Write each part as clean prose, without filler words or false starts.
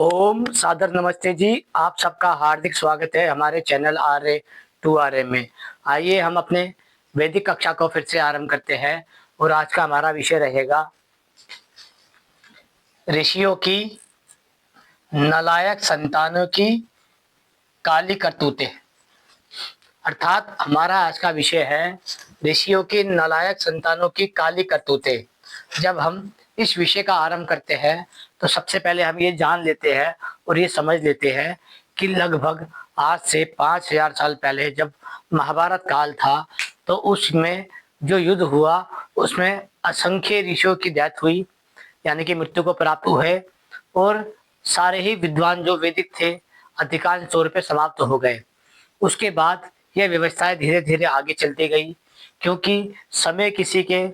ओम सादर नमस्ते जी। आप सबका हार्दिक स्वागत है हमारे चैनल RA2RA में। आइए हम अपने वैदिक कक्षा को फिर से आरंभ करते हैं और आज का हमारा विषय रहेगा ऋषियों की नालायक संतानों की काली करतूतें। अर्थात हमारा आज का विषय है ऋषियों की नालायक संतानों की काली करतूतें। जब हम इस विषय का आरंभ करते हैं तो सबसे पहले हम ये जान लेते हैं और ये समझ लेते हैं कि लगभग आज से 5000 साल पहले जब महाभारत काल था तो उसमें जो युद्ध हुआ उसमें असंख्य ऋषियों की डेथ हुई, यानी कि मृत्यु को प्राप्त हुए, और सारे ही विद्वान जो वैदिक थे अधिकांश तौर पे समाप्त हो गए। उसके बाद यह व्यवस्थाएं धीरे धीरे आगे चलती गई, क्योंकि समय किसी के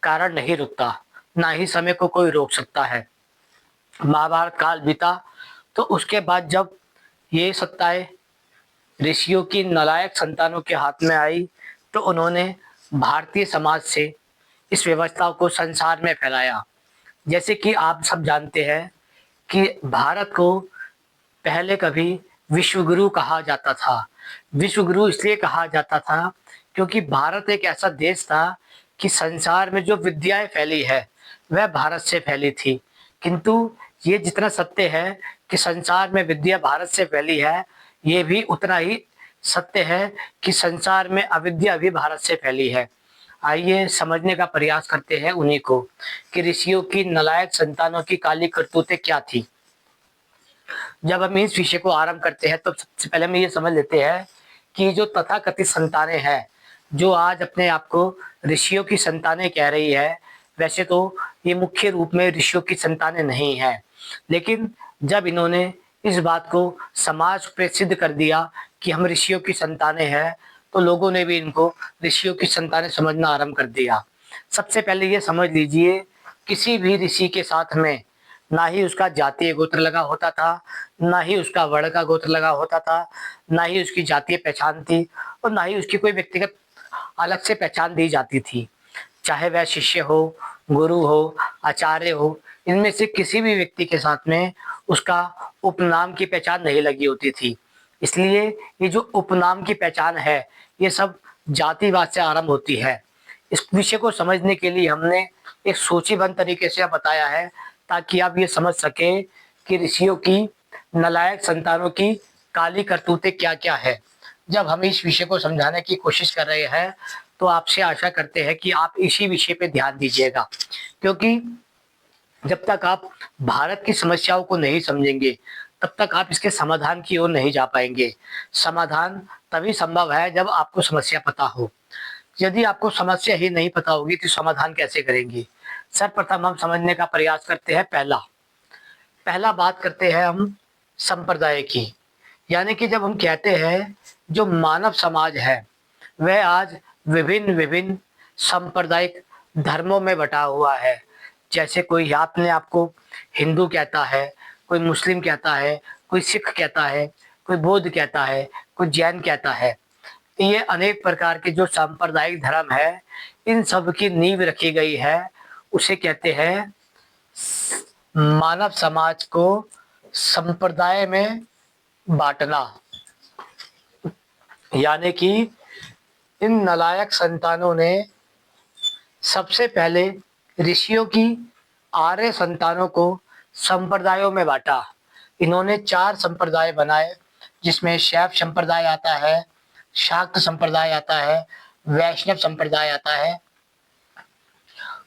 कारण नहीं रुकता, ना ही समय को कोई रोक सकता है। महाभारत काल बीता तो उसके बाद जब ये सत्ताएं ऋषियों की नालायक संतानों के हाथ में आई तो उन्होंने भारतीय समाज से इस व्यवस्था को संसार में फैलाया। जैसे कि आप सब जानते हैं कि भारत को पहले कभी विश्वगुरु कहा जाता था। विश्वगुरु इसलिए कहा जाता था क्योंकि भारत एक ऐसा देश था कि संसार में जो विद्याएं फैली है वह भारत से फैली थी। किंतु ये जितना सत्य है कि संसार में विद्या भारत से फैली है, ये भी उतना ही सत्य है कि संसार में अविद्या भी भारत से फैली है। आइए समझने का प्रयास करते हैं उन्हीं को कि ऋषियों की नालायक संतानों की काली करतूतें क्या थी। जब हम इस विषय को आरंभ करते हैं तो सबसे पहले हम ये समझ लेते हैं कि जो तथाकथित संतानें हैं, जो आज अपने आप को ऋषियों की संतानें कह रही है, वैसे तो ये मुख्य रूप में ऋषियों की संतानें नहीं है, लेकिन जब इन्होंने इस बात को समाज पे सिद्ध कर दिया कि हम ऋषियों की संतानें हैं, तो लोगों ने भी इनको ऋषियों की संतानें समझना आरंभ कर दिया। सबसे पहले ये समझ लीजिए, किसी भी ऋषि के साथ में ना ही उसका जातीय गोत्र लगा होता था, ना ही उसका वर्ण का गोत्र लगा होता था, ना ही उसकी जातीय पहचान थी, और ना ही उसकी कोई व्यक्तिगत अलग से पहचान दी जाती थी। चाहे वह शिष्य हो, गुरु हो, आचार्य हो, इनमें से किसी भी व्यक्ति के साथ में उसका उपनाम की पहचान नहीं लगी होती थी। इसलिए ये जो उपनाम की पहचान है, ये सब जातिवाद से आरंभ होती है। इस विषय को समझने के लिए हमने एक सूचीबद्ध तरीके से बताया है, ताकि आप ये समझ सके कि ऋषियों की नालायक संतानों की काली करतूतें क्या क्या है। जब हम इस विषय को समझाने की कोशिश कर रहे हैं तो आपसे आशा करते हैं कि आप इसी विषय पे ध्यान दीजिएगा, क्योंकि जब तक आप भारत की समस्याओं को नहीं समझेंगे तब तक आप इसके समाधान की ओर नहीं जा पाएंगे। समाधान तभी संभव है जब आपको समस्या पता हो। यदि आपको समस्या ही नहीं पता होगी तो समाधान कैसे करेंगे। सर्वप्रथम हम समझने का प्रयास करते हैं। पहला पहला बात करते हैं हम संप्रदाय की। यानी कि जब हम कहते हैं जो मानव समाज है वह आज विभिन्न विभिन्न सांप्रदायिक धर्मों में बटा हुआ है। जैसे कोई अपने आप को हिंदू कहता है, कोई मुस्लिम कहता है, कोई सिख कहता है, कोई बौद्ध कहता है, कोई जैन कहता है। ये अनेक प्रकार के जो सांप्रदायिक धर्म है, इन सब की नींव रखी गई है। उसे कहते हैं मानव समाज को संप्रदाय में बांटना। यानी कि इन नालायक संतानों ने सबसे पहले ऋषियों की आर्य संतानों को संप्रदायों में बांटा। इन्होंने 4 संप्रदाय बनाए, जिसमें शैव संप्रदाय आता है, शाक्त संप्रदाय आता है, वैष्णव संप्रदाय आता है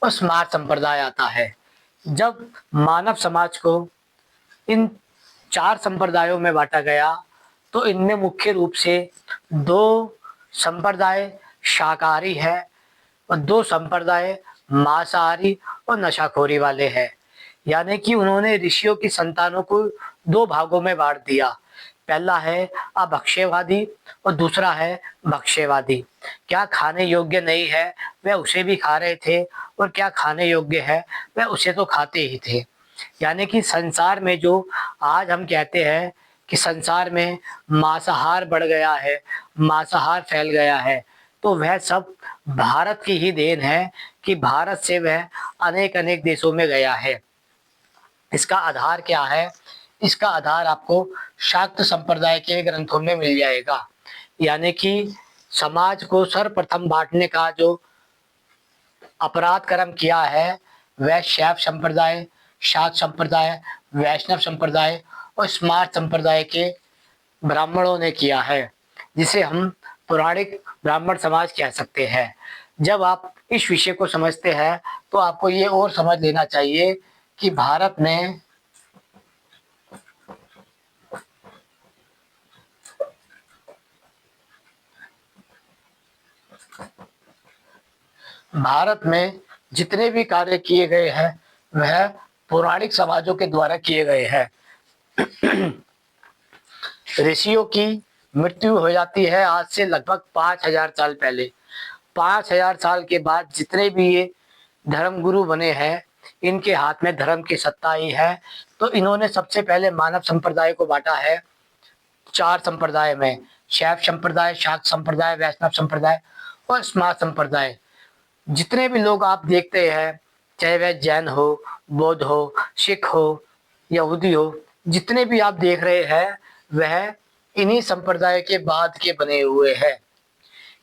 और स्मार्त संप्रदाय आता है। जब मानव समाज को इन 4 संप्रदायों में बांटा गया तो इनमें मुख्य रूप से 2 संप्रदाय शाकाहारी है और 2 संप्रदाय मांसाहारी और नशाखोरी वाले हैं। यानी कि उन्होंने ऋषियों की संतानों को 2 भागों में बांट दिया। पहला है अभक्ष्यवादी और दूसरा है भक्ष्यवादी। क्या खाने योग्य नहीं है वह उसे भी खा रहे थे, और क्या खाने योग्य है वह उसे तो खाते ही थे। यानी कि संसार में जो आज हम कहते हैं कि संसार में मांसाहार बढ़ गया है, मांसाहार फैल गया है, तो वह सब भारत की ही देन है कि भारत से वह अनेक अनेक देशों में गया है। इसका आधार क्या है? इसका आधार आपको शाक्त संप्रदाय के ग्रंथों में मिल जाएगा। यानी कि समाज को सर्वप्रथम बांटने का जो अपराध कर्म किया है वह शैव संप्रदाय, शाक्त संप्रदाय, वैष्णव संप्रदाय और स्मार्त संप्रदाय के ब्राह्मणों ने किया है, जिसे हम पौराणिक ब्राह्मण समाज कह सकते हैं। जब आप इस विषय को समझते हैं तो आपको ये और समझ लेना चाहिए कि भारत में जितने भी कार्य किए गए हैं वह पौराणिक समाजों के द्वारा किए गए हैं। ऋषियों की मृत्यु हो जाती है आज से लगभग 5000 साल पहले। 5000 साल के बाद जितने भी ये धर्म गुरु बने हैं, इनके हाथ में धर्म की सत्ता ही है। तो इन्होंने सबसे पहले मानव संप्रदाय को बांटा है 4 संप्रदाय में: शैव संप्रदाय, शाक्त संप्रदाय, वैष्णव संप्रदाय और स्मार्त संप्रदाय। जितने भी लोग आप देखते हैं, चाहे वह जैन हो, बौद्ध हो, सिख हो, यहूदी हो, जितने भी आप देख रहे हैं वह इन्हीं संप्रदाय के बाद के बने हुए हैं।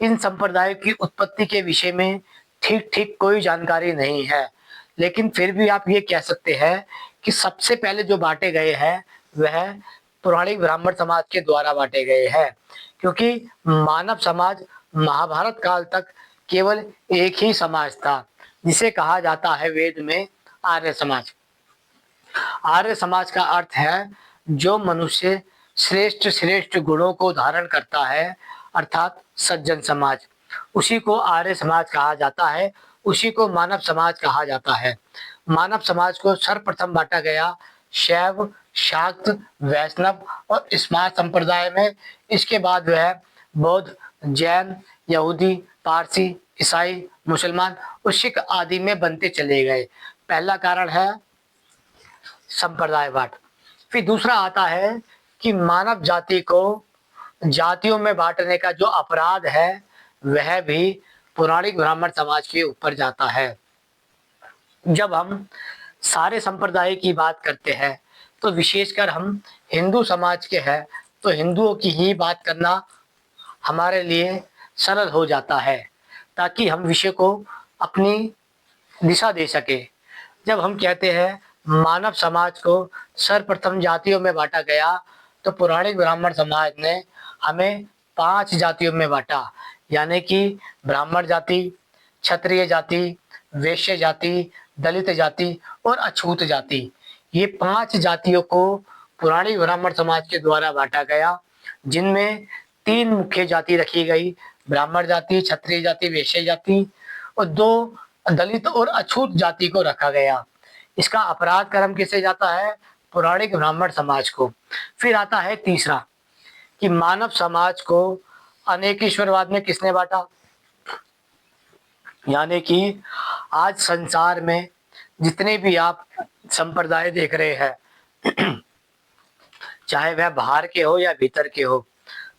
इन संप्रदायों की उत्पत्ति के विषय में ठीक ठीक कोई जानकारी नहीं है, लेकिन फिर भी आप ये कह सकते हैं कि सबसे पहले जो बांटे गए हैं वह पौराणिक ब्राह्मण समाज के द्वारा बांटे गए हैं, क्योंकि मानव समाज महाभारत काल तक केवल एक ही समाज था, जिसे कहा जाता है वेद में आर्य समाज। आर्य समाज का अर्थ है जो मनुष्य श्रेष्ठ श्रेष्ठ गुणों को धारण करता है, अर्थात सज्जन समाज, उसी को आर्य समाज कहा जाता है, उसी को मानव समाज कहा जाता है। मानव समाज को सर्वप्रथम बांटा गया शैव, शाक्त, वैष्णव और स्मार्त संप्रदाय में। इसके बाद वह बौद्ध, जैन, यहूदी, पारसी, ईसाई, मुसलमान और सिख आदि में बनते चले गए। पहला कारण है संप्रदायवाद। फिर दूसरा आता है कि मानव जाति को जातियों में बांटने का जो अपराध है वह भी पौराणिक ब्राह्मण समाज के ऊपर जाता है। जब हम सारे संप्रदाय की बात करते हैं तो विशेषकर हम हिंदू समाज के हैं, तो हिंदुओं की ही बात करना हमारे लिए सरल हो जाता है, ताकि हम विषय को अपनी दिशा दे सके। जब हम कहते हैं मानव समाज को सर्वप्रथम जातियों में बांटा गया, तो पौराणिक ब्राह्मण समाज ने हमें 5 जातियों में बांटा, यानी कि ब्राह्मण जाति, क्षत्रिय जाति, वैश्य जाति, दलित जाति और अछूत जाति। ये 5 जातियों को पौराणिक ब्राह्मण समाज के द्वारा बांटा गया, जिनमें 3 मुख्य जाति रखी गई: ब्राह्मण जाति, क्षत्रिय जाति, वैश्य जाति, और 2 दलित और अछूत जाति को रखा गया। इसका अपराध कर्म किसे जाता है? पौराणिक ब्राह्मण समाज को। फिर आता है तीसरा कि मानव समाज को अनेकेश्वरवाद में किसने बांटा? यानी कि आज संसार में जितने भी आप संप्रदाय देख रहे हैं, चाहे वह बाहर के हो या भीतर के हो,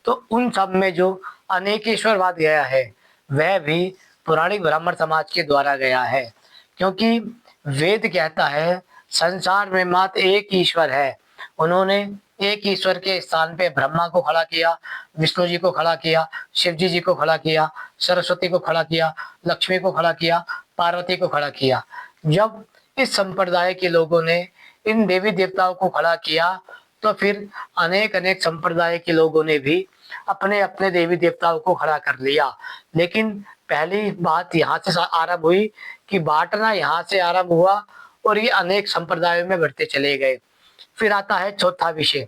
तो उन सब में जो अनेकेश्वरवाद गया है वह भी पौराणिक ब्राह्मण समाज के द्वारा गया है, क्योंकि वेद कहता है संसार में मात्र एक ईश्वर है। उन्होंने एक ईश्वर के स्थान पे ब्रह्मा को खड़ा किया, विष्णु जी को खड़ा किया, शिव जी को खड़ा किया, सरस्वती को खड़ा किया, लक्ष्मी को खड़ा किया, पार्वती को खड़ा किया। जब इस संप्रदाय के लोगों ने इन देवी देवताओं को खड़ा किया, तो फिर अनेक अनेक संप्रदाय के लोगों ने भी अपने अपने देवी देवताओं को खड़ा कर लिया। लेकिन पहली बात यहाँ से आरंभ हुई कि बांटना यहाँ से आरंभ हुआ और ये अनेक संप्रदायों में बढ़ते चले गए। फिर आता है चौथा विषय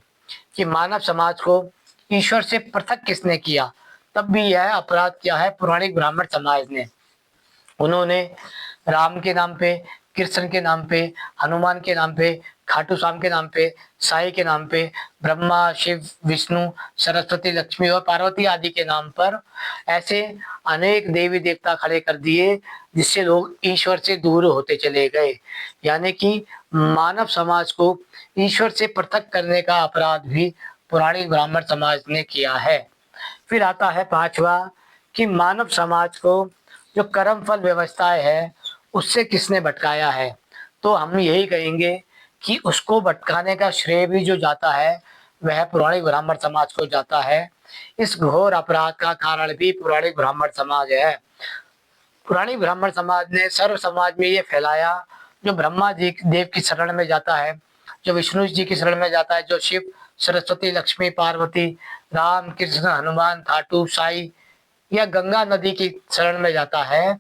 कि मानव समाज को ईश्वर से पृथक किसने किया? तब भी यह अपराध किया है पौराणिक ब्राह्मण समाज ने। उन्होंने राम के नाम पे, कृष्ण के नाम पे, हनुमान के नाम पे, खाटू श्याम के नाम पे, साई के नाम पे, ब्रह्मा, शिव, विष्णु, सरस्वती, लक्ष्मी और पार्वती आदि के नाम पर ऐसे अनेक देवी देवता खड़े कर दिए, जिससे लोग ईश्वर से दूर होते चले गए। यानी कि मानव समाज को ईश्वर से पृथक करने का अपराध भी पौराणिक ब्राह्मण समाज ने किया है। फिर आता है पांचवा कि मानव समाज को जो कर्म फल व्यवस्थाएं है उससे किसने भटकाया है? तो हम यही कहेंगे कि उसको भटकाने का श्रेय भी जो जाता है वह पौराणिक ब्राह्मण समाज को जाता है। इस घोर अपराध का कारण भी पौराणिक ब्राह्मण समाज है। पुरानी ब्राह्मण समाज ने सर्व समाज में ये फैलाया, जो ब्रह्मा जी देव की शरण में जाता है, जो विष्णु जी की शरण में जाता है, जो शिव, सरस्वती, लक्ष्मी, पार्वती, राम, कृष्ण, हनुमान, खाटू साई या गंगा नदी की शरण में जाता है,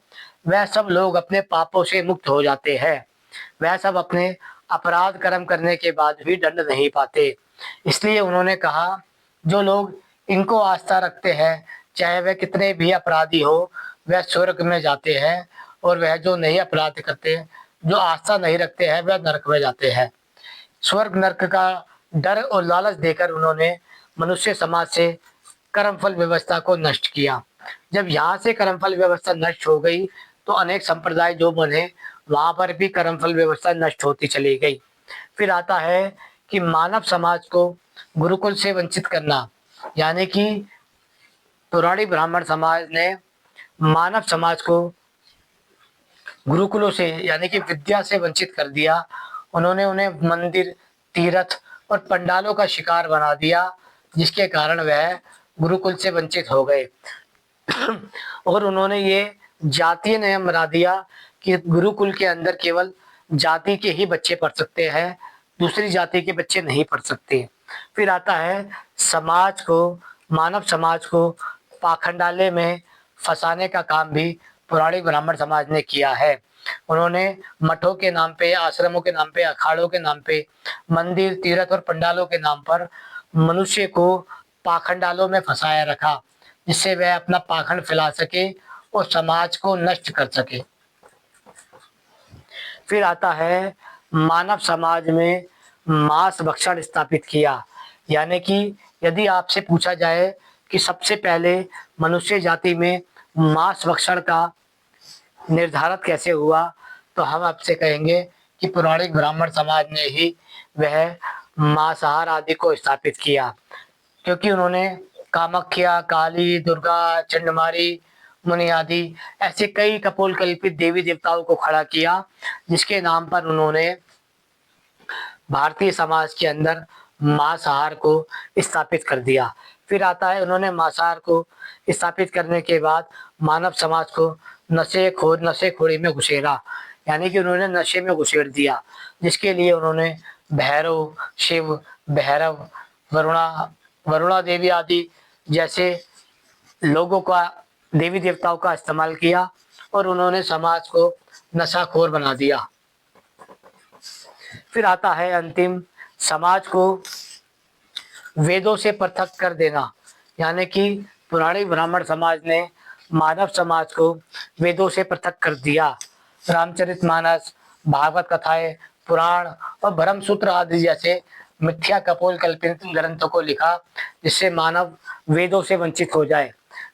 वह सब लोग अपने पापों से मुक्त हो जाते हैं। वह सब अपने अपराध कर्म करने के बाद भी दंड नहीं पाते। इसलिए उन्होंने कहा, जो लोग इनको आस्था रखते हैं, चाहे वह कितने भी अपराधी हो, वह स्वर्ग में जाते हैं, और वह जो नहीं अपराध करते, जो आस्था नहीं रखते हैं, वह नरक में जाते हैं। स्वर्ग नरक का डर और लालच देकर उन्होंने मनुष्य समाज से कर्मफल व्यवस्था को नष्ट किया। जब यहाँ से कर्मफल व्यवस्था नष्ट हो गई, तो अनेक संप्रदाय जो बने, वहां पर भी कर्मफल व्यवस्था नष्ट होती चली गई। फिर आता है कि मानव समाज को गुरुकुल से वंचित करना, यानी कि पुरानी ब्राह्मण समाज ने मानव समाज को गुरुकुलों से यानी कि विद्या से वंचित कर दिया। उन्होंने उन्हें मंदिर, तीर्थ और पंडालों का शिकार बना दिया, जिसके कारण वह गुरुकुल से वंचित हो गए। और उन्होंने ये जातीय नियम बना दिया कि गुरुकुल के अंदर केवल जाति के ही बच्चे पढ़ सकते हैं, दूसरी जाति के बच्चे नहीं पढ़ सकते। फिर आता है समाज को, मानव समाज को पाखंडाले में फंसाने का काम भी पुरानी ब्राह्मण समाज ने किया है। उन्होंने मठों के नाम पे, आश्रमों के नाम पे, अखाड़ों के नाम पे, मंदिर, तीर्थ और पंडालों के नाम पर मनुष्य को पाखंडालों में फंसाया रखा, जिससे वह अपना पाखंड फैला सके और समाज को नष्ट कर सके। फिर आता है मानव समाज में मांस भक्षण स्थापित किया, यानी कि यदि आपसे पूछा जाए कि सबसे पहले मनुष्य जाति में मांस भक्षण का निर्धारित कैसे हुआ, तो हम आपसे कहेंगे कि पौराणिक ब्राह्मण समाज ने ही वह मांसाहार आदि को स्थापित किया, क्योंकि उन्होंने कामाख्या, काली, दुर्गा, चंडमारी, मुनि आदि ऐसे कई कपोल कल्पित देवी देवताओं को खड़ा किया, जिसके नाम पर उन्होंने भारतीय समाज के अंदर मांसाहार को स्थापित कर दिया। फिर आता है, उन्होंने मांसाहार को स्थापित करने के बाद मानव समाज को नशेखोरी में घुसेड़ा, यानी कि उन्होंने नशे में घुसेड़ दिया, जिसके लिए उन्होंने भैरव, शिव, भैरव, वरुणा देवी आदि जैसे लोगों का, देवी देवताओं का इस्तेमाल किया, और उन्होंने समाज को नशाखोर बना दिया। फिर आता है अंतिम, समाज को वेदों से पृथक कर देना, यानी कि पुरानी ब्राह्मण समाज ने मानव समाज को वेदों से पृथक कर दिया। रामचरितमानस, भागवत कथाएं, पुराण और ब्रह्मसूत्र आदि जैसे मिथ्या कपोल कल्पित ग्रंथों को लिखा, जिससे मानव वेदों से वंचित हो जाए।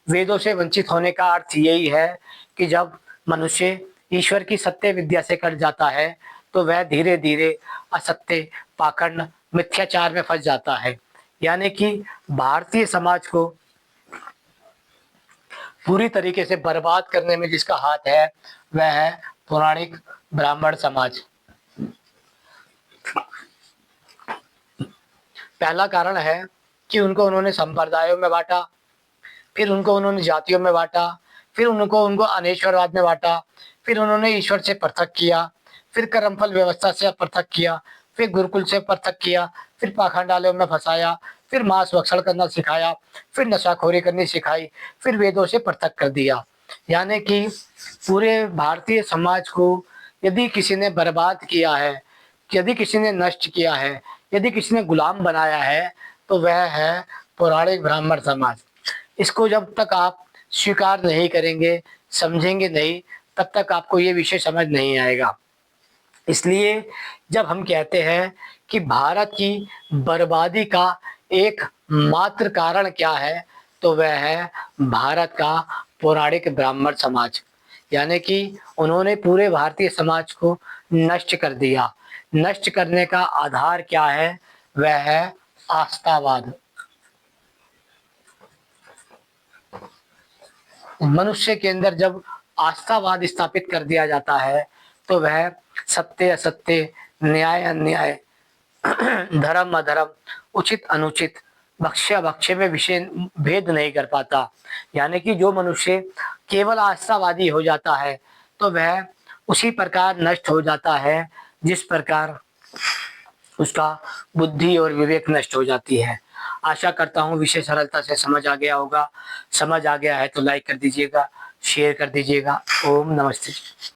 वेदों से वंचित होने का अर्थ यही है कि जब मनुष्य ईश्वर की सत्य विद्या से कट जाता है, तो वह धीरे धीरे असत्य, पाखंड, मिथ्याचार में फंस जाता है। यानी कि भारतीय समाज को पूरी तरीके से बर्बाद करने में जिसका हाथ है, वह है पौराणिक ब्राह्मण समाज। पहला कारण है कि उनको उन्होंने संप्रदायों में बांटा, फिर उनको उन्होंने जातियों में बांटा, फिर उनको अनेश्वरवाद में बांटा, फिर उन्होंने ईश्वर से पृथक किया, फिर कर्मफल व्यवस्था से पृथक किया, फिर गुरुकुल से पृथक किया, फिर पाखंडालों में फंसाया, फिर मांस भक्षण करना सिखाया, फिर नशाखोरी करनी सिखाई, फिर वेदों से पृथक कर दिया। यानी कि पूरे भारतीय समाज को यदि किसी ने बर्बाद किया है, यदि किसी ने नष्ट किया है, यदि किसी ने गुलाम बनाया है, तो वह है पौराणिक ब्राह्मण समाज। इसको जब तक आप स्वीकार नहीं करेंगे, समझेंगे नहीं, तब तक आपको ये विषय समझ नहीं आएगा। इसलिए जब हम कहते हैं कि भारत की बर्बादी का एक मात्र कारण क्या है, तो वह है भारत का पौराणिक ब्राह्मण समाज। यानी कि उन्होंने पूरे भारतीय समाज को नष्ट कर दिया। नष्ट करने का आधार क्या है? वह है आस्थावाद। मनुष्य के अंदर जब आस्थावाद स्थापित कर दिया जाता है, तो वह सत्य असत्य, न्याय अन्याय, धर्म अधर्म, उचित अनुचित, भक्ष्य भक्ष्य में विषय भेद नहीं कर पाता। यानी कि जो मनुष्य केवल आस्थावादी हो जाता है तो वह उसी प्रकार नष्ट हो जाता है जिस प्रकार उसका बुद्धि और विवेक नष्ट हो जाती है। आशा करता हूँ विषय सरलता से समझ आ गया होगा। समझ आ गया है तो लाइक कर दीजिएगा, शेयर कर दीजिएगा। ओम नमस्ते।